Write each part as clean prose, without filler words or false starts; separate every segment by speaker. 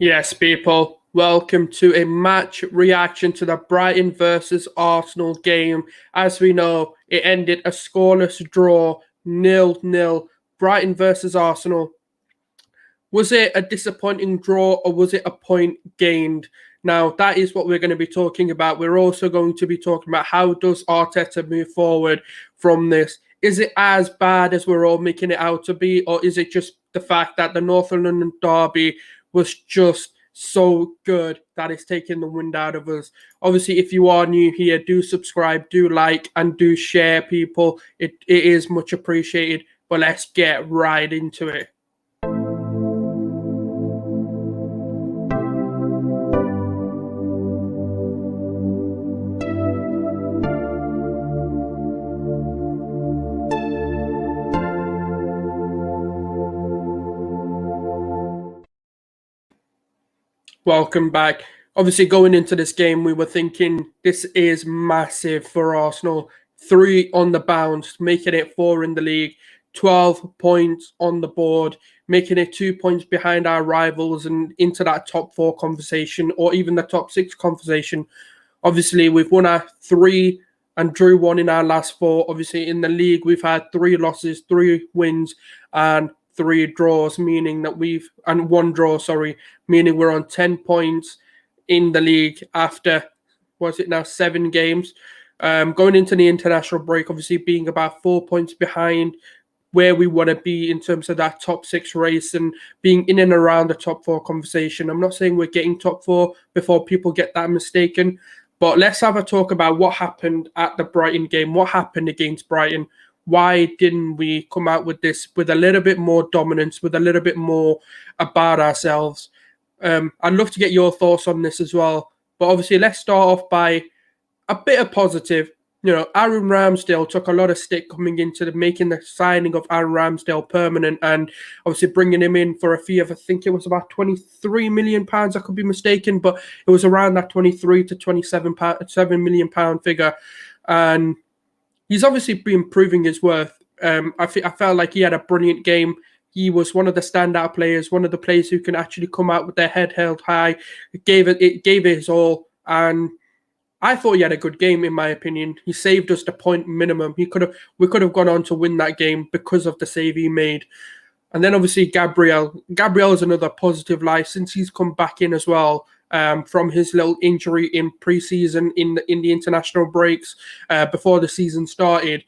Speaker 1: Yes, people, welcome to a match reaction to the Brighton versus Arsenal game. As we know, it ended a scoreless draw, 0-0. Brighton versus Arsenal. Was it a disappointing draw or was it a point gained? Now, that is what we're going to be talking about. We're also going to be talking about how does Arteta move forward from this? Is it as bad as we're all making it out to be, or is it just the fact that the North London derby was just so good that it's taking the wind out of us? Obviously, if you are new here, do subscribe, do like, and do share, people. It is much appreciated. But let's get right into it. Welcome back. Obviously, going into this game, we were thinking this is massive for Arsenal. 3 on the bounce, making it 4 in the league, 12 points on the board, making it 2 points behind our rivals and into that top 4 conversation or even the top 6 conversation. Obviously, we've won our 3 and drew 1 in our last 4. Obviously, in the league, we've had 3 losses, 3 wins, and 3 draws, meaning that and 1 draw, meaning we're on 10 points in the league after, 7 games. Going into the international break, obviously being about 4 points behind where we want to be in terms of that top 6 race and being in and around the top 4 conversation. I'm not saying we're getting top 4 before people get that mistaken, but let's have a talk about what happened at the Brighton game. What happened against Brighton? Why didn't we come out with this with a little bit more dominance, with a little bit more about ourselves? I'd love to get your thoughts on this as well. But obviously, let's start off by a bit of positive. You know, Aaron Ramsdale took a lot of stick coming into making the signing of Aaron Ramsdale permanent and obviously bringing him in for a fee of, I think it was about £23 million. I could be mistaken, but it was around that 23 to 7 million pound figure. And he's obviously been proving his worth. I felt like he had a brilliant game. He was one of the standout players, one of the players who can actually come out with their head held high. It gave it his all, and I thought he had a good game, in my opinion. He saved us the point minimum. We could have gone on to win that game because of the save he made. And then obviously Gabriel is another positive light since he's come back in as well. From his little injury in pre-season in the international breaks before the season started.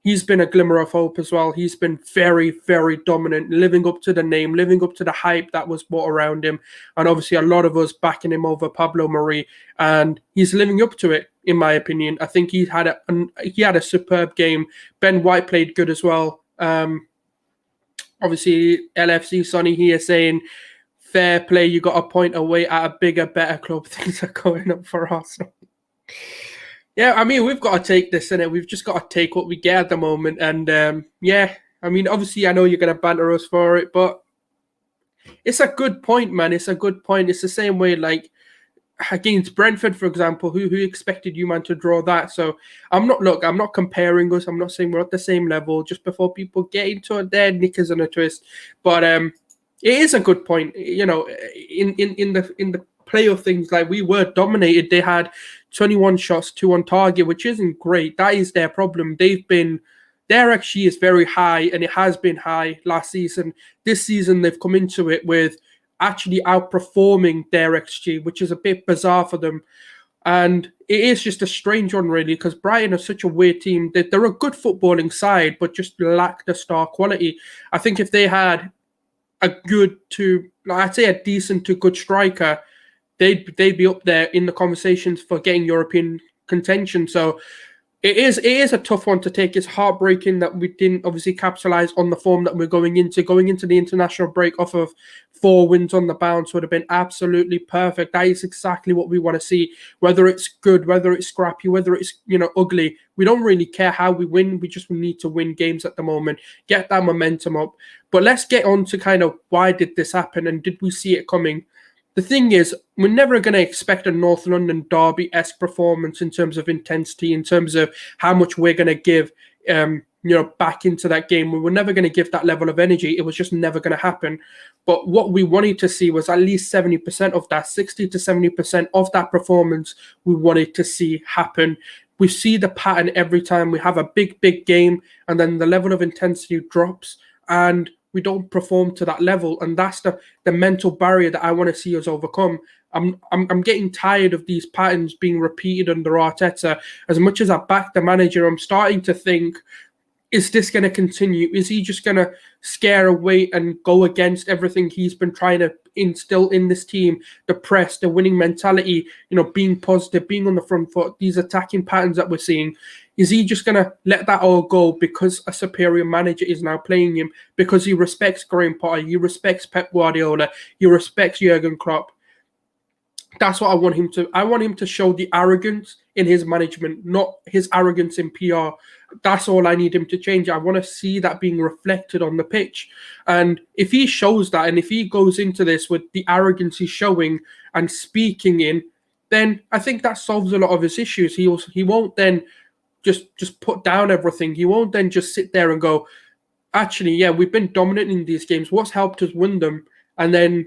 Speaker 1: He's been a glimmer of hope as well. He's been very, very dominant, living up to the name, living up to the hype that was brought around him. And obviously a lot of us backing him over Pablo Mari. And he's living up to it, in my opinion. I think he had a superb game. Ben White played good as well. Obviously, LFC Sonny here saying, fair play, you got a point away at a bigger, better club. Things are going up for Arsenal. Yeah, I mean, we've got to take this, innit? We've just got to take what we get at the moment. And yeah, I mean, obviously, I know you're going to banter us for it, but it's a good point, man. It's a good point. It's the same way, like, against Brentford, for example, who expected you, man, to draw that? So I'm not comparing us. I'm not saying we're at the same level just before people get into their knickers and a twist. But it is a good point. You know, in the play of things, like we were dominated. They had 21 shots, 2 on target, which isn't great. That is their problem. Their XG is very high, and it has been high last season. This season, they've come into it with actually outperforming their XG, which is a bit bizarre for them. And it is just a strange one, really, because Brighton are such a weird team. They're a good footballing side, but just lack the star quality. I think if they had a decent to good striker, they'd be up there in the conversations for getting European contention. So it is a tough one to take. It's heartbreaking that we didn't obviously capitalize on the form that we're going into. Going into the international break off of 4 wins on the bounce would have been absolutely perfect. That is exactly what we want to see. Whether it's good, whether it's scrappy, whether it's, you know, ugly, we don't really care how we win. We just need to win games at the moment, get that momentum up. But let's get on to kind of why did this happen and did we see it coming? The thing is, we're never going to expect a North London derby-esque performance in terms of intensity, in terms of how much we're going to give. You back into that game. We were never going to give that level of energy. It was just never going to happen. But what we wanted to see was at least 70% of that, 60 to 70% of that performance we wanted to see happen. We see the pattern every time we have a big game, and then the level of intensity drops and we don't perform to that level. And that's the mental barrier that I want to see us overcome. I'm getting tired of these patterns being repeated under Arteta. As much as I back the manager, I'm starting to think, is this going to continue? Is he just going to scare away and go against everything he's been trying to instill in this team? The press, the winning mentality, being positive, being on the front foot, these attacking patterns that we're seeing. Is he just going to let that all go because a superior manager is now playing him? Because he respects Graham Potter, he respects Pep Guardiola, he respects Jurgen Klopp. That's what I want him to. I want him to show the arrogance in his management, not his arrogance in PR. That's all I need him to change. I want to see that being reflected on the pitch. And if he shows that, and if he goes into this with the arrogance he's showing and speaking in, then I think that solves a lot of his issues. He won't then just put down everything. He won't then just sit there and go, actually, yeah, we've been dominant in these games. What's helped us win them? And then,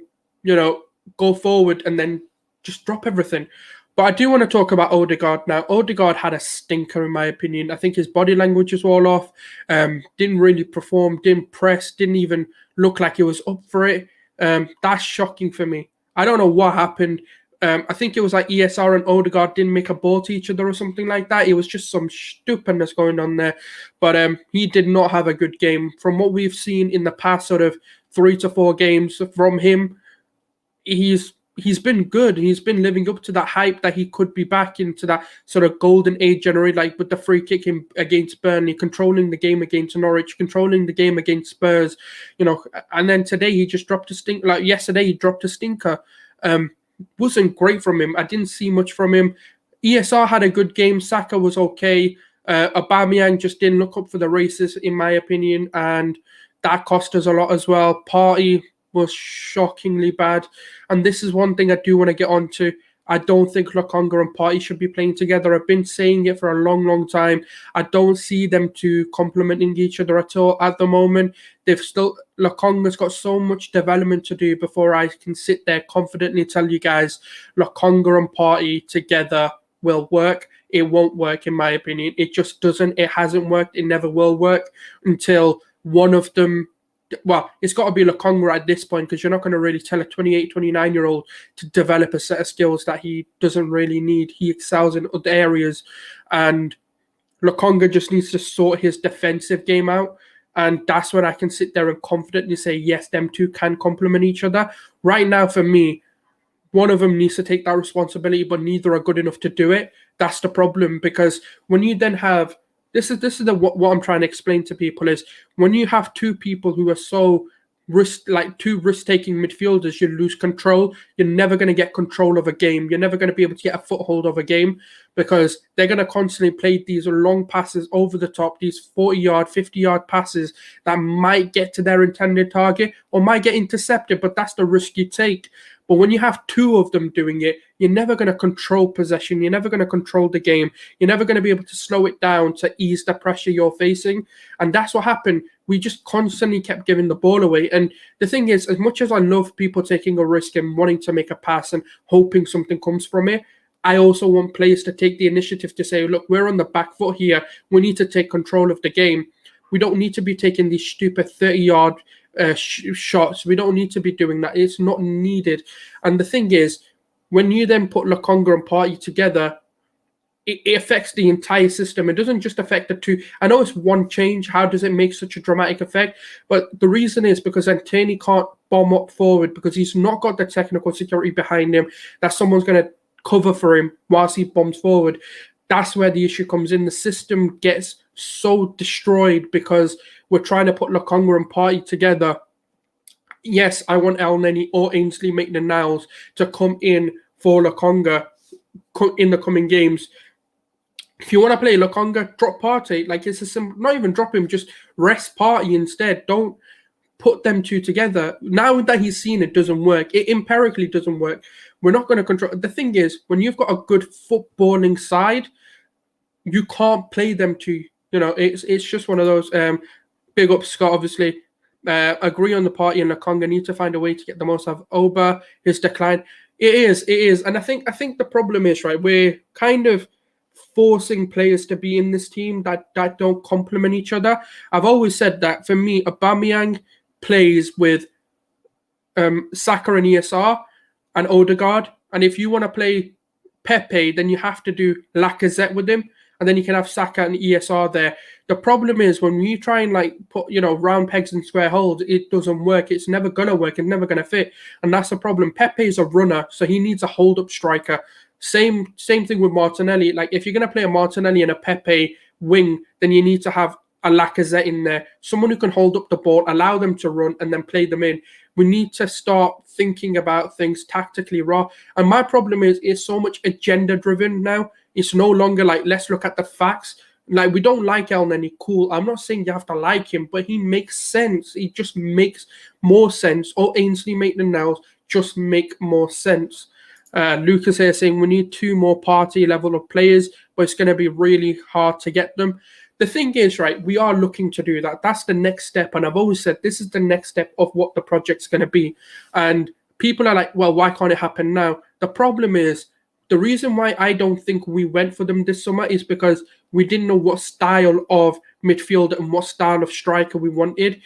Speaker 1: go forward and then just drop everything. But I do want to talk about Odegaard now. Odegaard had a stinker, in my opinion. I think his body language was all off. Didn't really perform, didn't press, didn't even look like he was up for it. That's shocking for me. I don't know what happened. I think it was like ESR and Odegaard didn't make a ball to each other or something like that. It was just some stupidness going on there. But he did not have a good game. From what we've seen in the past sort of 3 to 4 games from him, he's been good. He's been living up to that hype that he could be back into that sort of golden age generation, like with the free kick against Burnley, controlling the game against Norwich, controlling the game against Spurs, and then today he just dropped a stink. Like yesterday, he dropped a stinker. Wasn't great from him. I didn't see much from him. ESR had a good game. Saka was okay. Aubameyang just didn't look up for the races, in my opinion, and that cost us a lot as well. Partey was shockingly bad. And this is one thing I do want to get onto. I don't think Lokonga and Partey should be playing together. I've been saying it for a long time. I don't see them two complementing each other at all at the moment. Lokonga's got so much development to do before I can sit there confidently tell you guys Lokonga and Partey together will work. It won't work, in my opinion. It just doesn't. It hasn't worked. It never will work until one of them. Well, it's got to be Lokonga at this point, because you're not going to really tell a 28, 29-year-old to develop a set of skills that he doesn't really need. He excels in other areas, and Lokonga just needs to sort his defensive game out, and that's when I can sit there and confidently say, yes, them two can complement each other. Right now, for me, one of them needs to take that responsibility, but neither are good enough to do it. That's the problem, because when you then have This is what I'm trying to explain to people is when you have two people who are so two risk-taking midfielders, you lose control. You're never going to get control of a game. You're never going to be able to get a foothold of a game, because they're going to constantly play these long passes over the top, these 40-yard, 50-yard passes that might get to their intended target or might get intercepted, but that's the risk you take. But when you have two of them doing it, you're never going to control possession. You're never going to control the game. You're never going to be able to slow it down to ease the pressure you're facing. And that's what happened. We just constantly kept giving the ball away. And the thing is, as much as I love people taking a risk and wanting to make a pass and hoping something comes from it, I also want players to take the initiative to say, look, we're on the back foot here. We need to take control of the game. We don't need to be taking these stupid 30-yard shots. We don't need to be doing that. It's not needed. And the thing is, when you then put Lokonga and Partey together, it affects the entire system. It doesn't just affect the two. I know it's one change. How does it make such a dramatic effect? But the reason is because Antony can't bomb up forward, because he's not got the technical security behind him that someone's going to cover for him whilst he bombs forward. That's where the issue comes in. The system gets so destroyed because we're trying to put Lokonga and Partey together. Yes, I want El Neni or Ainsley Maitland-Niles to come in for Lokonga in the coming games. If you want to play Lokonga, drop Partey. Like, it's a simple, not even drop him, just rest Partey instead. Don't put them two together. Now that he's seen it doesn't work, it empirically doesn't work. We're not going to control. The thing is, when you've got a good footballing side, you can't play them two It's just one of those. Big up Scott, obviously. Agree on the party and Lakonga need to find a way to get the most out of Oba, his decline. It is. And I think the problem is, right, we're kind of forcing players to be in this team that don't complement each other. I've always said that for me, Aubameyang plays with Saka and ESR and Odegaard. And if you want to play Pepe, then you have to do Lacazette with him. And then you can have Saka and ESR there. The problem is when you try and put, round pegs in square holes, it doesn't work. It's never going to work. It's never going to fit. And that's the problem. Pepe is a runner, so he needs a hold-up striker. Same thing with Martinelli. Like, if you're going to play a Martinelli and a Pepe wing, then you need to have a Lacazette in there. Someone who can hold up the ball, allow them to run, and then play them in. We need to start thinking about things tactically raw. And my problem is it's so much agenda-driven now. It's no longer let's look at the facts. We don't like El Neni, cool. I'm not saying you have to like him, but he makes sense. He just makes more sense. Or Ainsley Maitland-Niles just make more sense. Lucas here saying we need 2 more party level of players, but it's going to be really hard to get them. The thing is, right, we are looking to do that. That's the next step. And I've always said this is the next step of what the project's going to be. And people are like, well, why can't it happen now? The problem is, the reason why I don't think we went for them this summer is because we didn't know what style of midfielder and what style of striker we wanted.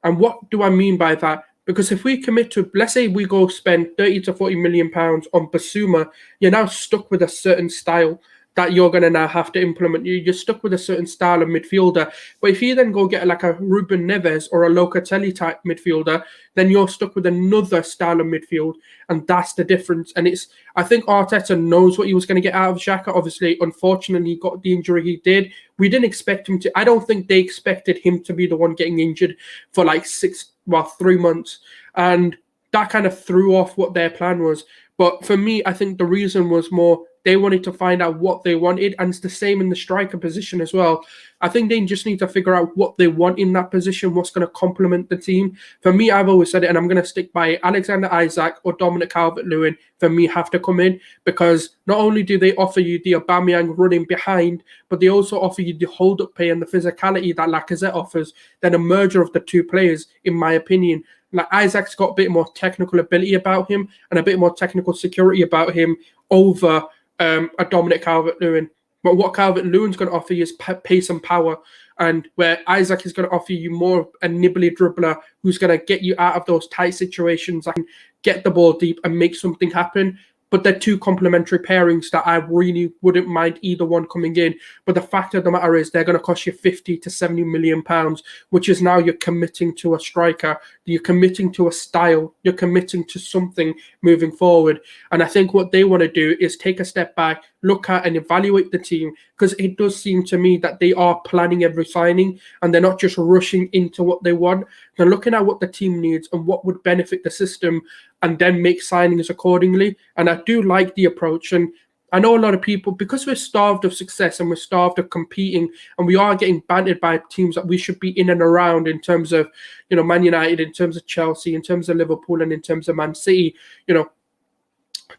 Speaker 1: And what do I mean by that? Because if we commit to, let's say we go spend 30 to 40 million pounds on Basuma, you're now stuck with a certain style that you're going to now have to implement. You're stuck with a certain style of midfielder. But if you then go get a Ruben Neves or a Locatelli type midfielder, then you're stuck with another style of midfield. And that's the difference. And I think Arteta knows what he was going to get out of Xhaka. Obviously, unfortunately, he got the injury he did. We didn't expect him to. I don't think they expected him to be the one getting injured for 3 months. And that kind of threw off what their plan was. But for me, I think the reason was more they wanted to find out what they wanted, and it's the same in the striker position as well. I think they just need to figure out what they want in that position, what's going to complement the team. For me, I've always said it, and I'm going to stick by it. Alexander Isak or Dominic Calvert-Lewin, for me, have to come in, because not only do they offer you the Aubameyang running behind, but they also offer you the hold-up play and the physicality that Lacazette offers. Then a merger of the two players, in my opinion. Isaac's got a bit more technical ability about him and a bit more technical security about him over a Dominic Calvert-Lewin. But what Calvert-Lewin's going to offer you is pace and power, and where Isak is going to offer you more a nibbly dribbler who's going to get you out of those tight situations and get the ball deep and make something happen. But they're two complementary pairings that I really wouldn't mind either one coming in. But the fact of the matter is they're going to cost you 50 to 70 million pounds, which is now you're committing to a striker, you're committing to a style, you're committing to something moving forward. And I think what they want to do is take a step back, look at and evaluate the team, because it does seem to me that they are planning every signing and they're not just rushing into what they want. They're looking at what the team needs and what would benefit the system, and then make signings accordingly. And I do like the approach. And I know a lot of people, because we're starved of success and we're starved of competing, and we are getting bantered by teams that we should be in and around in terms of, Man United, in terms of Chelsea, in terms of Liverpool, and in terms of Man City,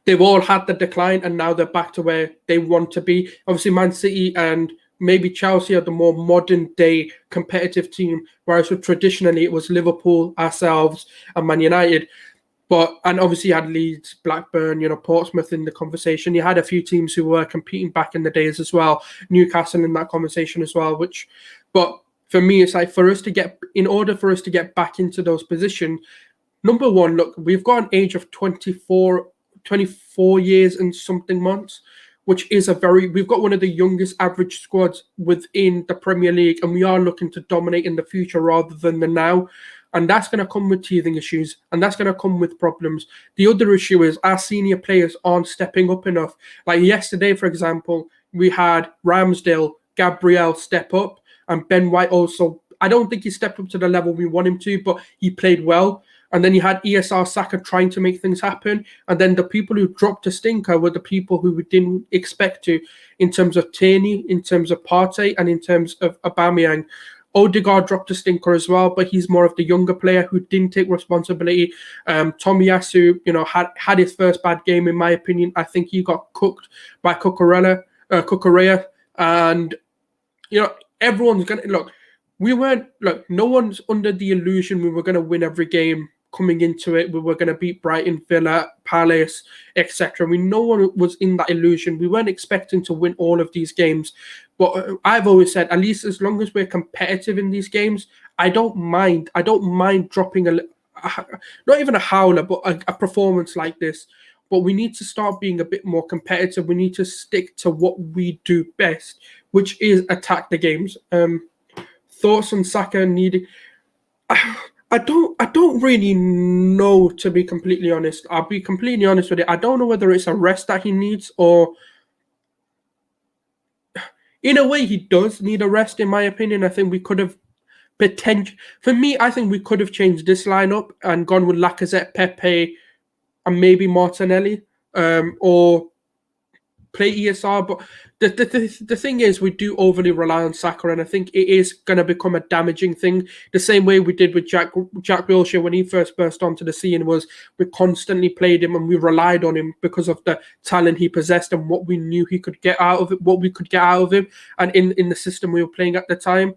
Speaker 1: they've all had the decline and now they're back to where they want to be. Obviously, Man City and maybe Chelsea are the more modern day competitive team, whereas traditionally it was Liverpool, ourselves, and Man United. And obviously you had Leeds, Blackburn, Portsmouth in the conversation. You had a few teams who were competing back in the days as well. Newcastle in that conversation as well. But for me, it's in order for us to get back into those positions, number one, look, we've got an age of 24 years and something months, which is we've got one of the youngest average squads within the Premier League, and we are looking to dominate in the future rather than the now. And that's going to come with teething issues, and that's going to come with problems. The other issue is our senior players aren't stepping up enough. Like yesterday, for example, we had Ramsdale, Gabriel step up, and Ben White also. I don't think he stepped up to the level we want him to, but he played well. And then you had ESR Saka trying to make things happen. And then the people who dropped a stinker were the people who we didn't expect to, in terms of Tierney, in terms of Partey, and in terms of Aubameyang. Odegaard dropped a stinker as well, but he's more of the younger player who didn't take responsibility. Tomiyasu, had his first bad game, in my opinion. I think he got cooked by Cucurella. And, everyone's gonna look. No one's under the illusion we were gonna win every game coming into it. We were gonna beat Brighton, Villa, Palace, etc. No one was in that illusion. We weren't expecting to win all of these games. But I've always said, at least as long as we're competitive in these games, I don't mind. I don't mind dropping not even a howler, but a performance like this. But we need to start being a bit more competitive. We need to stick to what we do best, which is attack the games. Thoughts on Saka needing? I don't really know, to be completely honest. I'll be completely honest with it. I don't know whether it's a rest that he needs, or in a way he does need a rest. In my opinion, I think we could have for me, I think we could have changed this lineup and gone with Lacazette, Pepe, and maybe Martinelli, or play ESR. But the thing is, we do overly rely on Saka, and I think it is going to become a damaging thing. The same way we did with Jack Wilshere when he first burst onto the scene, was we constantly played him and we relied on him because of the talent he possessed and what we knew he could get out of it, what we could get out of him, and in the system we were playing at the time.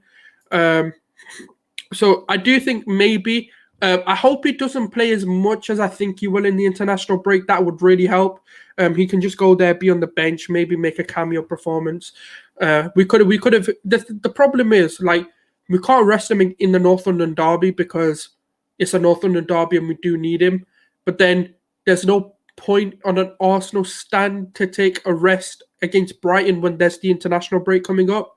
Speaker 1: So I do think maybe, I hope he doesn't play as much as I think he will in the international break. That would really help. He can just go there, be on the bench, maybe make a cameo performance. We could have. The problem is, like, we can't rest him in the North London derby because it's a North London derby and we do need him. But then there's no point on an Arsenal stand to take a rest against Brighton when there's the international break coming up.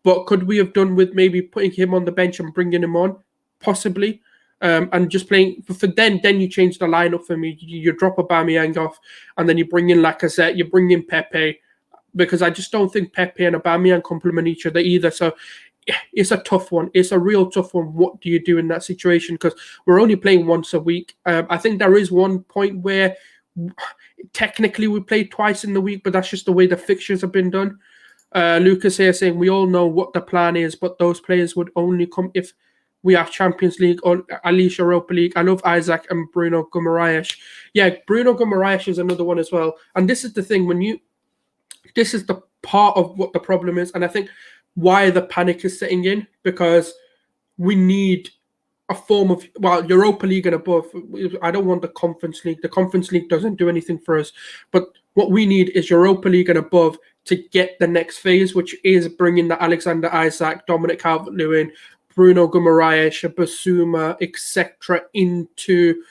Speaker 1: But could we have done with maybe putting him on the bench and bringing him on? Possibly. And just playing for then you change the lineup for me. You drop Aubameyang off, and then you bring in Lacazette, you bring in Pepe, because I just don't think Pepe and Aubameyang complement each other either. So it's a tough one. It's a real tough one. What do you do in that situation? Because we're only playing once a week. I think there is one point where technically we play twice in the week, but that's just the way the fixtures have been done. Lucas here saying we all know what the plan is, but those players would only come if we have Champions League or at least Europa League. I love Isaac and Bruno Guimaraes. Yeah, Bruno Guimaraes is another one as well. And this is the thing, this is the part of what the problem is, and I think why the panic is setting in, because we need a form of, Europa League and above. I don't want the Conference League. The Conference League doesn't do anything for us. But what we need is Europa League and above to get the next phase, which is bringing the Alexander Isak, Dominic Calvert-Lewin, Bruno Guimaraes, Basuma, etc. into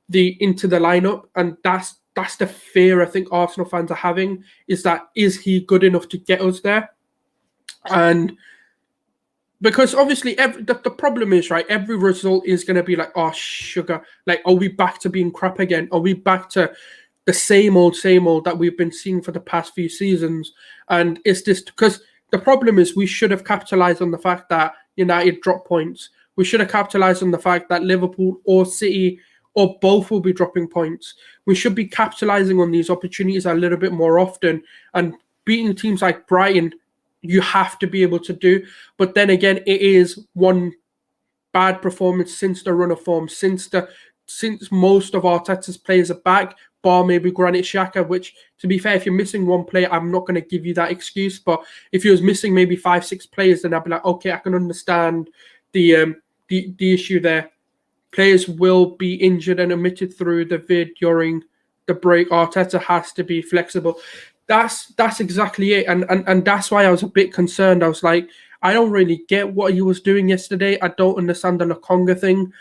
Speaker 1: the lineup. And that's the fear I think Arsenal fans are having, is he good enough to get us there? And because obviously the problem is, right, every result is going to be like, oh, sugar. Like, are we back to being crap again? Are we back to the same old that we've been seeing for the past few seasons? And it's this, because the problem is we should have capitalized on the fact that United dropped points. We should have capitalized on the fact that Liverpool or City or both will be dropping points. We should be capitalizing on these opportunities a little bit more often, and beating teams like Brighton, you have to be able to do. But then again, it is one bad performance since the run of form, since most of Arteta's players are back, bar maybe Granit Xhaka, which, to be fair, if you're missing one player, I'm not going to give you that excuse. But if you was missing maybe 5-6 players, then I'd be like, okay, I can understand the issue there. Players will be injured and omitted through the vid during the break. Arteta has to be flexible. That's exactly it, and that's why I was a bit concerned. I was like, I don't really get what he was doing yesterday. I don't understand the Lokonga thing.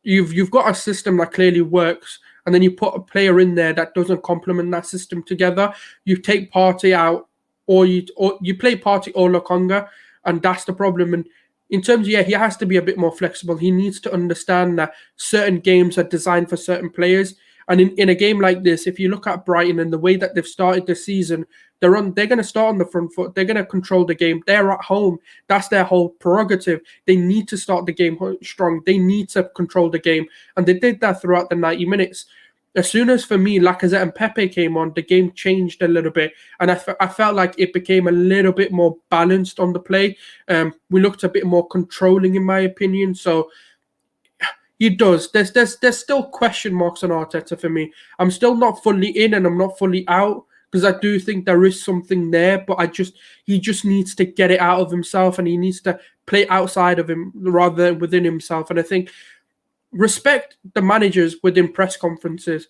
Speaker 1: You've got a system that clearly works, and then you put a player in there that doesn't complement that system together. You take Partey out, or you play Partey or Lokonga, and that's the problem. And in terms of, he has to be a bit more flexible. He needs to understand that certain games are designed for certain players. And in a game like this, if you look at Brighton and the way that they've started the season, they're going to start on the front foot. They're going to control the game. They're at home. That's their whole prerogative. They need to start the game strong. They need to control the game. And they did that throughout the 90 minutes. As soon as, for me, Lacazette and Pepe came on, the game changed a little bit. And I felt like it became a little bit more balanced on the play. We looked a bit more controlling, in my opinion. So he does. There's still question marks on Arteta for me. I'm still not fully in and I'm not fully out. because I do think there is something there, but he just needs to get it out of himself, and he needs to play outside of him rather than within himself. And I think respect the managers within press conferences,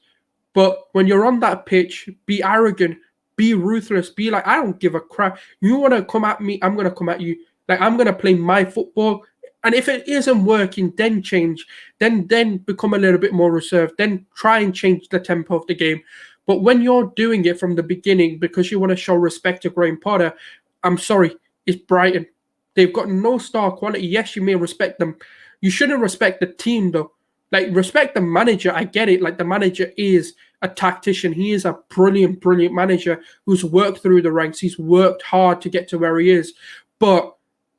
Speaker 1: but when you're on that pitch, be arrogant, be ruthless, be like, I don't give a crap. You want to come at me, I'm going to come at you. Like, I'm going to play my football. And if it isn't working, then change. Then become a little bit more reserved. Then try and change the tempo of the game. But when you're doing it from the beginning because you want to show respect to Graham Potter, I'm sorry, it's Brighton. They've got no star quality. Yes, you may respect them. You shouldn't respect the team, though. Like, respect the manager. I get it. Like, the manager is a tactician. He is a brilliant, brilliant manager who's worked through the ranks. He's worked hard to get to where he is. But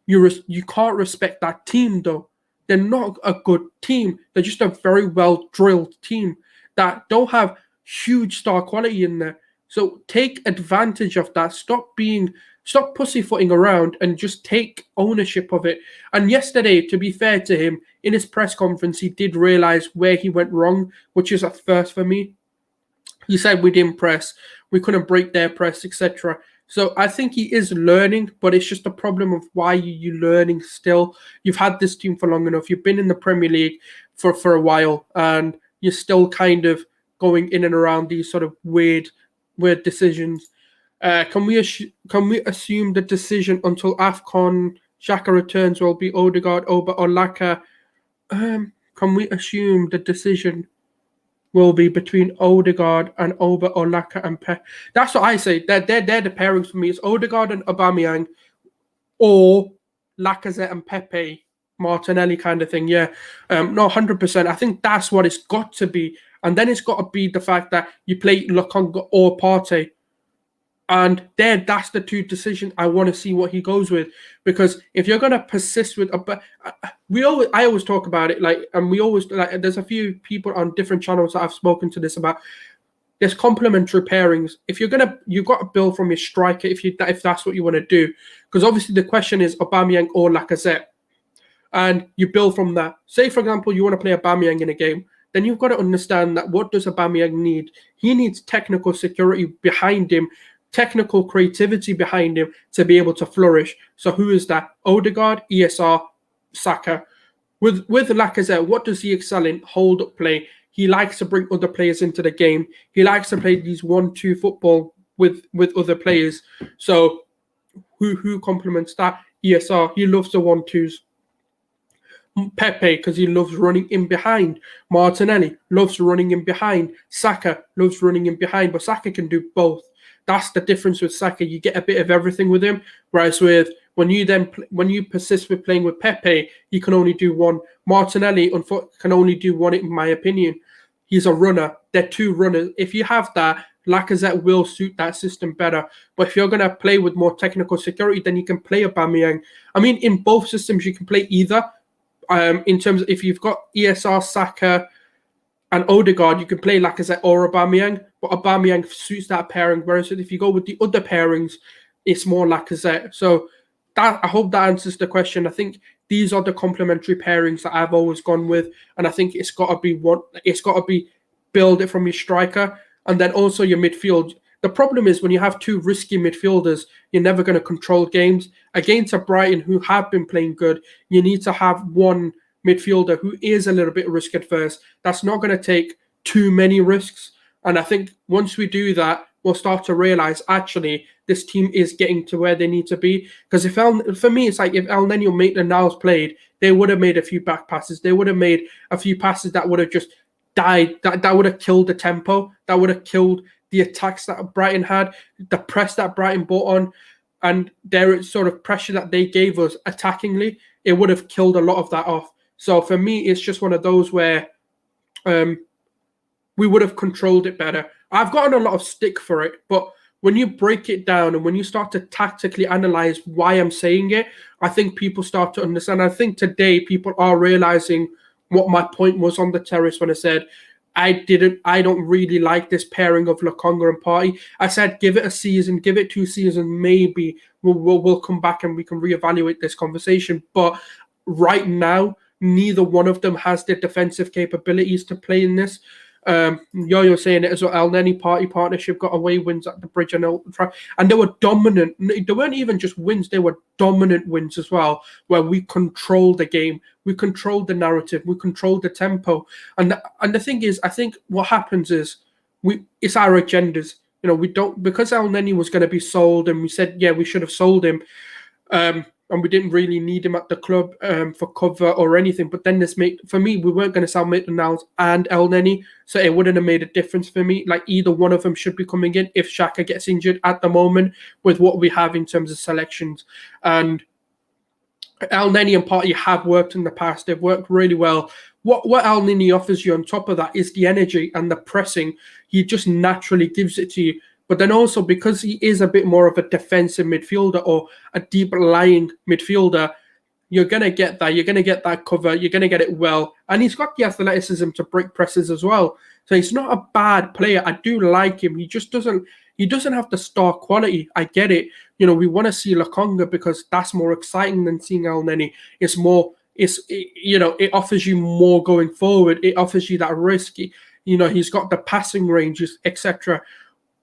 Speaker 1: you can't respect that team, though. They're not a good team. They're just a very well-drilled team that don't have huge star quality in there. So take advantage of that. Stop pussyfooting around and just take ownership of it. And yesterday, to be fair to him, in his press conference, he did realize where he went wrong, which is a first for me. He said we didn't press, we couldn't break their press, etc. So I think he is learning, but it's just a problem of why you learning still. You've had this team for long enough. You've been in the Premier League for a while, and you're still kind of going in and around these sort of weird decisions. Can we assume the decision until AFCON Xhaka returns will be Odegaard, Oba, or Laka? Can we assume the decision will be between Odegaard and Oba, or Laka and Pe? That's what I say. They're the pairings for me. It's Odegaard and Aubameyang, or Lacazette and Pepe, Martinelli kind of thing. Yeah, no, 100%. I think that's what it's got to be. And then it's got to be the fact that you play Lokonga or Partey. And that's the two decisions. I want to see what he goes with, because if you're going to persist with I always talk about it, there's a few people on different channels that I've spoken to this about. There's complementary pairings. If you've got to build from your striker, if that's what you want to do, because obviously the question is Aubameyang or Lacazette, and you build from that. Say for example you want to play Aubameyang in a game, then you've got to understand that what does Aubameyang need? He needs technical security behind him, technical creativity behind him to be able to flourish. So who is that? Odegaard, ESR, Saka. With Lacazette, what does he excel in? Hold up play. He likes to bring other players into the game. He likes to play these 1-2 football with other players. So who complements that? ESR. He loves the 1-2s. Pepe, because he loves running in behind. Martinelli loves running in behind. Saka loves running in behind, but Saka can do both. That's the difference with Saka. You get a bit of everything with him. Whereas when you persist with playing with Pepe, he can only do one. Martinelli can only do one, in my opinion. He's a runner. They're two runners. If you have that, Lacazette will suit that system better. But if you're going to play with more technical security, then you can play Aubameyang. I mean, in both systems, you can play either. In terms of if you've got ESR, Saka, and Odegaard, you can play Lacazette or Aubameyang, but Aubameyang suits that pairing. Whereas if you go with the other pairings, it's more Lacazette. So I hope that answers the question. I think these are the complementary pairings that I've always gone with, and I think it's got to be build it from your striker and then also your midfield. The problem is when you have two risky midfielders, you're never going to control games. Against a Brighton who have been playing good, you need to have one midfielder who is a little bit risk adverse. That's not going to take too many risks. And I think once we do that, we'll start to realize actually this team is getting to where they need to be. Because for me, it's like if El Nino Maitland-Niles played, they would have made a few back passes. They would have made a few passes that would have just died. That would have killed the tempo. That would have killed the attacks that Brighton had, the press that Brighton brought on, and their sort of pressure that they gave us attackingly. It would have killed a lot of that off. So for me, it's just one of those where we would have controlled it better. I've gotten a lot of stick for it, but when you break it down and when you start to tactically analyze why I'm saying it, I think people start to understand. I think today people are realizing what my point was on the terrace when I said I don't really like this pairing of Lokonga and Partey. I said give it a season, give it 2 seasons, maybe we'll come back and we can reevaluate this conversation. But right now, neither one of them has the defensive capabilities to play in this. You're saying it as well. El Neni partnership got away wins at the Bridge and Old Trafford, and they were dominant. They weren't even just wins; they were dominant wins as well, where we controlled the game, we controlled the narrative, we controlled the tempo. And the thing is, I think what happens is it's our agendas. We don't, because El Neni was going to be sold, and we said, yeah, we should have sold him. And we didn't really need him at the club for cover or anything. But then for me, we weren't going to sell Maitland-Niles and El Neni, so it wouldn't have made a difference for me. Like, either one of them should be coming in if Xhaka gets injured at the moment with what we have in terms of selections. And El Neni and Partey have worked in the past. They've worked really well. What El Neni offers you on top of that is the energy and the pressing. He just naturally gives it to you. But then also, because he is a bit more of a defensive midfielder or a deep-lying midfielder, you're going to get that. You're going to get that cover. You're going to get it well. And he's got the athleticism to break presses as well. So he's not a bad player. I do like him. He just doesn't have the star quality. I get it. We want to see Lokonga because that's more exciting than seeing El Neni. It offers you more going forward. It offers you that risk. He's got the passing ranges, etc.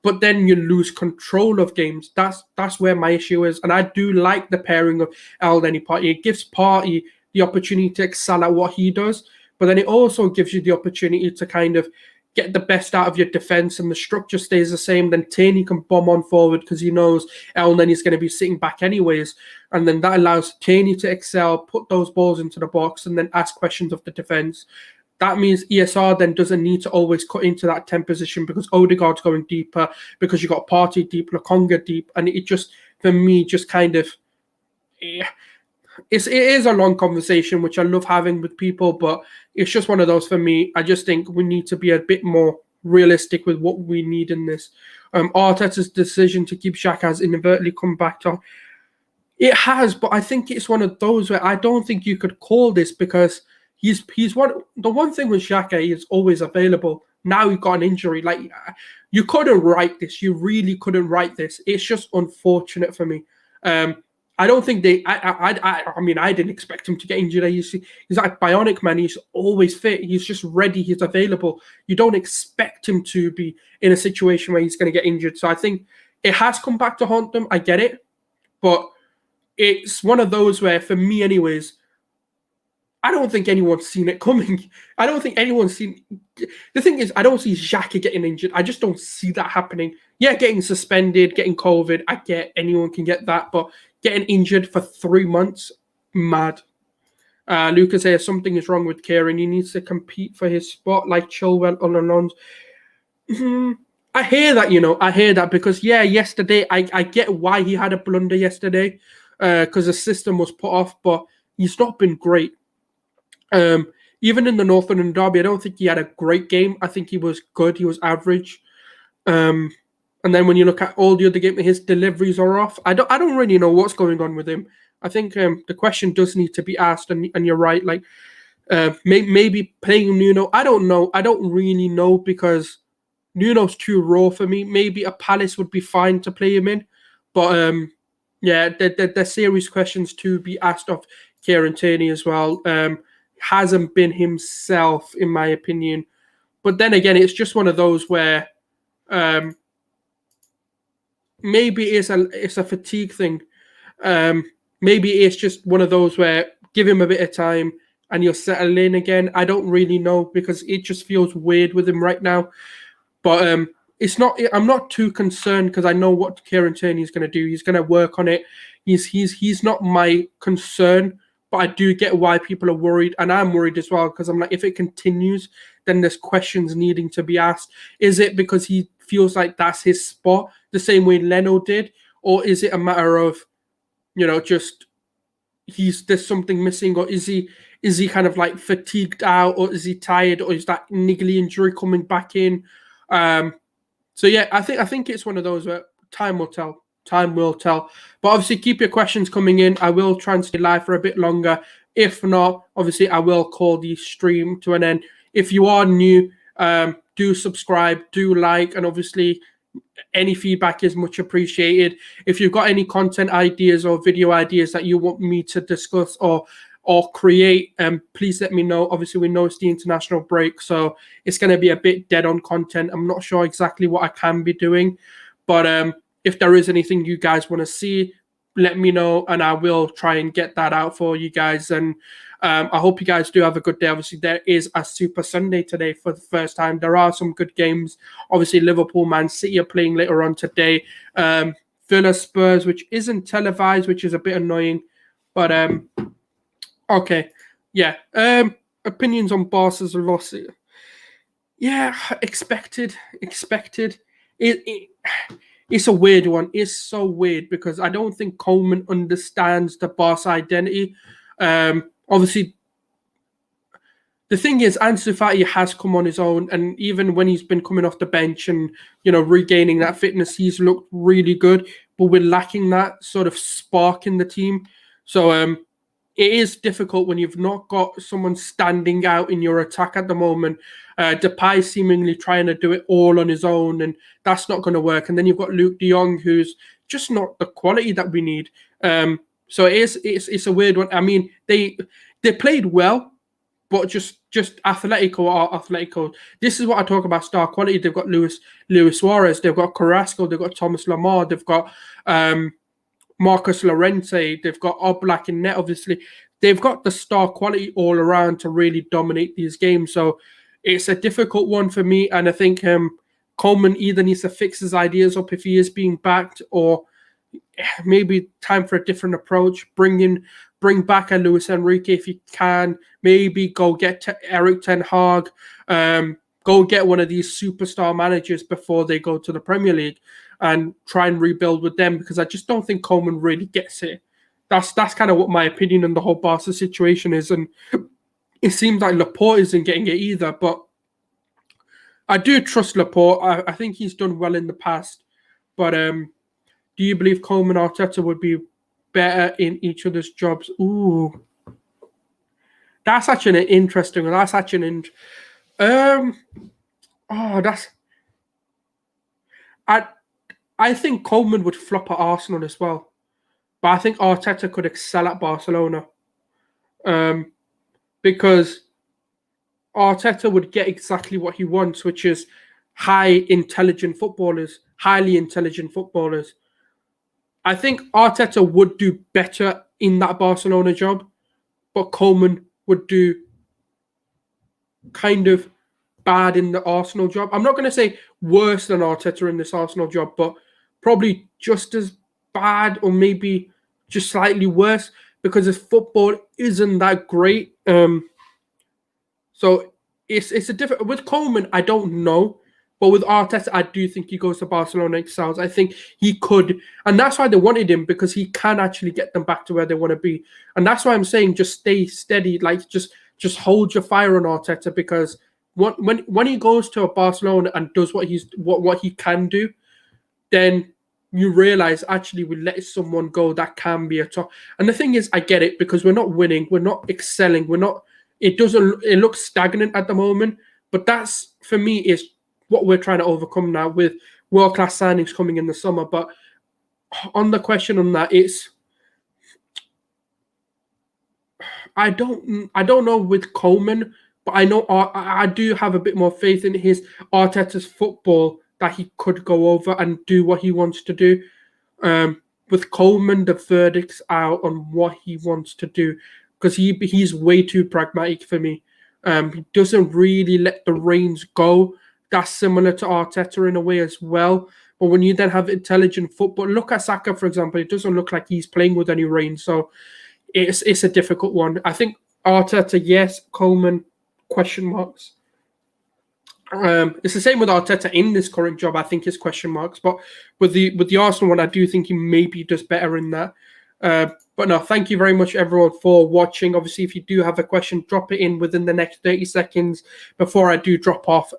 Speaker 1: But then you lose control of games. That's where my issue is. And I do like the pairing of El Neni Partey. It gives Partey the opportunity to excel at what he does, but then it also gives you the opportunity to kind of get the best out of your defense, and the structure stays the same. Then Tierney can bomb on forward because he knows El Neni's going to be sitting back anyways. And then that allows Tierney to excel, put those balls into the box, and then ask questions of the defense. That means ESR then doesn't need to always cut into that 10 position because Odegaard's going deeper, because you got Partey deep, Lokonga deep, and it just, for me, just kind of, it is a long conversation, which I love having with people, but it's just one of those for me. I just think we need to be a bit more realistic with what we need in this. Arteta's decision to keep Xhaka has inadvertently come back to, it has, but I think it's one of those where I don't think you could call this because he's one thing with Xhaka, he is always available. Now he got an injury. Like, you couldn't write this. You really couldn't write this. It's just unfortunate for me. I don't think I mean, I didn't expect him to get injured. He's like bionic, man. He's always fit. He's just ready. He's available. You don't expect him to be in a situation where he's going to get injured. So I think it has come back to haunt them. I get it. But it's one of those where, for me anyways, I don't think anyone's seen it coming. I don't think anyone's seen... The thing is, I don't see Xhaka getting injured. I just don't see that happening. Yeah, getting suspended, getting COVID, I get anyone can get that, but getting injured for 3 months, mad. Lucas says something is wrong with Kieran. He needs to compete for his spot like Chilwell on Alonso. I hear that, I hear that because, yeah, yesterday, I get why he had a blunder yesterday because the system was put off, but he's not been great. Even in the Northern Derby, I don't think he had a great game. I think he was good. He was average. And then when you look at all the other games, his deliveries are off. I don't really know what's going on with him. I think the question does need to be asked, and you're right. Like maybe playing Nuno. I don't know. I don't really know because Nuno's too raw for me. Maybe a Palace would be fine to play him in, but yeah, there's serious questions to be asked of Kieran Tierney as well. Hasn't been himself, in my opinion. But then again, it's just one of those where maybe it's a fatigue thing. Maybe it's just one of those where give him a bit of time and you'll settle in again. I don't really know because it just feels weird with him right now. But it's not. I'm not too concerned because I know what Kieran Tierney is going to do. He's going to work on it. He's not my concern. But I do get why people are worried, and I'm worried as well because I'm like, if it continues, then there's questions needing to be asked. Is it because he feels like that's his spot, the same way Leno did, or is it a matter of, just there's something missing, or is he kind of like fatigued out, or is he tired, or is that niggly injury coming back in? So yeah, I think it's one of those where time will tell. Time will tell. But obviously, keep your questions coming in. I will try and stay live for a bit longer. If not, obviously, I will call the stream to an end. If you are new, do subscribe, do like, and obviously, any feedback is much appreciated. If you've got any content ideas or video ideas that you want me to discuss or or create, please let me know. Obviously, we know it's the international break, so it's going to be a bit dead on content. I'm not sure exactly what I can be doing, but if there is anything you guys want to see, let me know, and I will try and get that out for you guys. And I hope you guys do have a good day. Obviously, there is a Super Sunday today for the first time. There are some good games. Obviously, Liverpool, Man City are playing later on today. Villa Spurs, which isn't televised, which is a bit annoying. But okay, yeah. Opinions on Barca's loss. Yeah, expected. It's a weird one. It's so weird because I don't think Coleman understands the Barca identity. Obviously, the thing is, Ansu Fati has come on his own, and even when he's been coming off the bench and regaining that fitness, he's looked really good. But we're lacking that sort of spark in the team. So it is difficult when you've not got someone standing out in your attack at the moment. Depay seemingly trying to do it all on his own, and that's not going to work. And then you've got Luke de Jong, who's just not the quality that we need. So it's a weird one. I mean, they played well, but just Atletico. This is what I talk about star quality. They've got Luis Suarez, they've got Carrasco, they've got Thomas Lemar, they've got Marcus Llorente, they've got Oblak in net, obviously. They've got the star quality all around to really dominate these games. So it's a difficult one for me. And I think Coleman either needs to fix his ideas up if he is being backed, or maybe time for a different approach. Bring back a Luis Enrique if you can. Maybe go get Eric Ten Hag. Go get one of these superstar managers before they go to the Premier League and try and rebuild with them, because I just don't think Coleman really gets it. That's kind of what my opinion on the whole Barca situation is. And it seems like Laporte isn't getting it either, but I do trust Laporte. I think he's done well in the past. But do you believe Coleman and Arteta would be better in each other's jobs? Ooh. That's actually an interesting one. That's actually I think Coleman would flop at Arsenal as well. But I think Arteta could excel at Barcelona. Because Arteta would get exactly what he wants, which is highly intelligent footballers. I think Arteta would do better in that Barcelona job, but Coleman would do kind of bad in the Arsenal job. I'm not going to say worse than Arteta in this Arsenal job, but probably just as bad, or maybe just slightly worse, because his football isn't that great. So it's a different. With Coleman, I don't know. But with Arteta, I do think he goes to Barcelona, excels. I think he could. And that's why they wanted him, because he can actually get them back to where they want to be. And that's why I'm saying just stay steady. Like, just hold your fire on Arteta, because when he goes to a Barcelona and does what he can do, then you realize actually we let someone go that can be a top. And the thing is, I get it, because we're not winning, we're not excelling, it looks stagnant at the moment. But that's, for me, is what we're trying to overcome now with world-class signings coming in the summer. But on the question on that, I don't know with Coleman, but I know I do have a bit more faith in his Arteta's football, that he could go over and do what he wants to do. With Coleman, the verdict's out on what he wants to do, because he's way too pragmatic for me. He doesn't really let the reins go. That's similar to Arteta in a way as well. But when you then have intelligent football, look at Saka, for example. It doesn't look like he's playing with any reins. So it's a difficult one. I think Arteta, yes. Coleman, question marks. It's the same with Arteta in this current job. I think it's question marks. But with the Arsenal one, I do think he maybe does better in that. But no, thank you very much, everyone, for watching. Obviously, if you do have a question, drop it in within the next 30 seconds before I do drop off.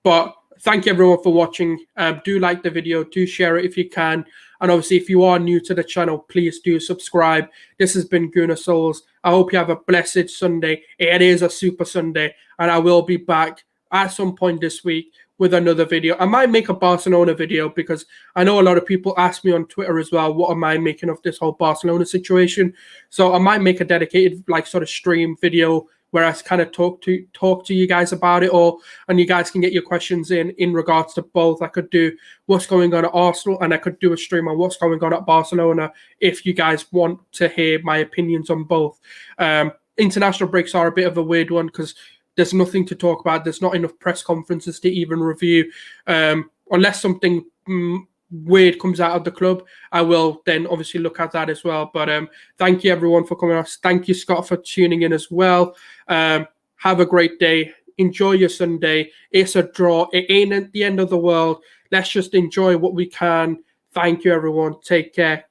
Speaker 1: But thank you, everyone, for watching. Do like the video. Do share it if you can. And obviously, if you are new to the channel, please do subscribe. This has been Gunnar Souls. I hope you have a blessed Sunday. It is a Super Sunday. And I will be back at some point this week with another video. I might make a Barcelona video because I know a lot of people ask me on Twitter as well, what am I making of this whole Barcelona situation? So I might make a dedicated like sort of stream video where I kind of talk to you guys about it, and you guys can get your questions in regards to both. I could do what's going on at Arsenal, and I could do a stream on what's going on at Barcelona if you guys want to hear my opinions on both. International breaks are a bit of a weird one because there's nothing to talk about. There's not enough press conferences to even review. Unless something weird comes out of the club, I will then obviously look at that as well. But thank you everyone for coming on. Thank you, Scott, for tuning in as well. Have a great day. Enjoy your Sunday. It's a draw. It ain't at the end of the world. Let's just enjoy what we can. Thank you, everyone. Take care.